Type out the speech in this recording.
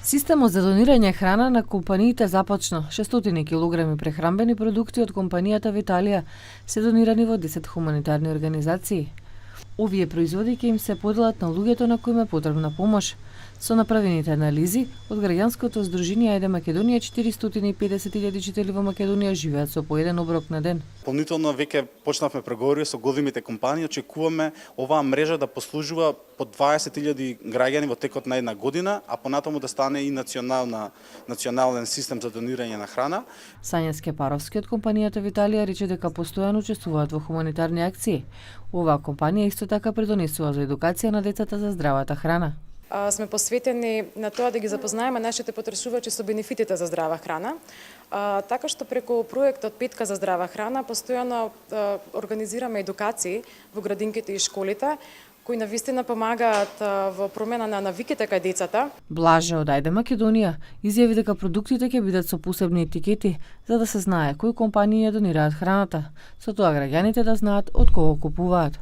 Системот за донирање храна на компаниите започна. 600 килограми прехранбени продукти од компанијата Виталија се донирани во 10 хуманитарни организации. Овие производи ќе им се поделат на луѓето на кои им е потребна помош. Со направените анализи од граѓанското здружение Ајде Македонија, 450.000 жители во Македонија живеат со по еден оброк на ден. Дополнително веќе почнавме преговори со големите компании, очекуваме оваа мрежа да послужува по 20.000 граѓани во текот на една година, а понатаму да стане и национален систем за донирање на храна. Сања Скепаровски од компанијата Виталија рече дека постојано учествуваат во хуманитарни акции. Оваа компанија исто така придонесува за едукација на децата за здравата храна. Сме посветени на тоа да ги запознаеме нашите потрошувачи со бенефитите за здрава храна, така што преку проектот Питка за здрава храна постојано организираме едукации во градинките и школите, кои навистина помагаат во промена на навиките кај децата. Блаже од Ајде Македонија изјави дека продуктите ќе бидат со посебни етикети за да се знае кои компании ја донираат храната, со тоа граѓаните да знаат од кого купуваат.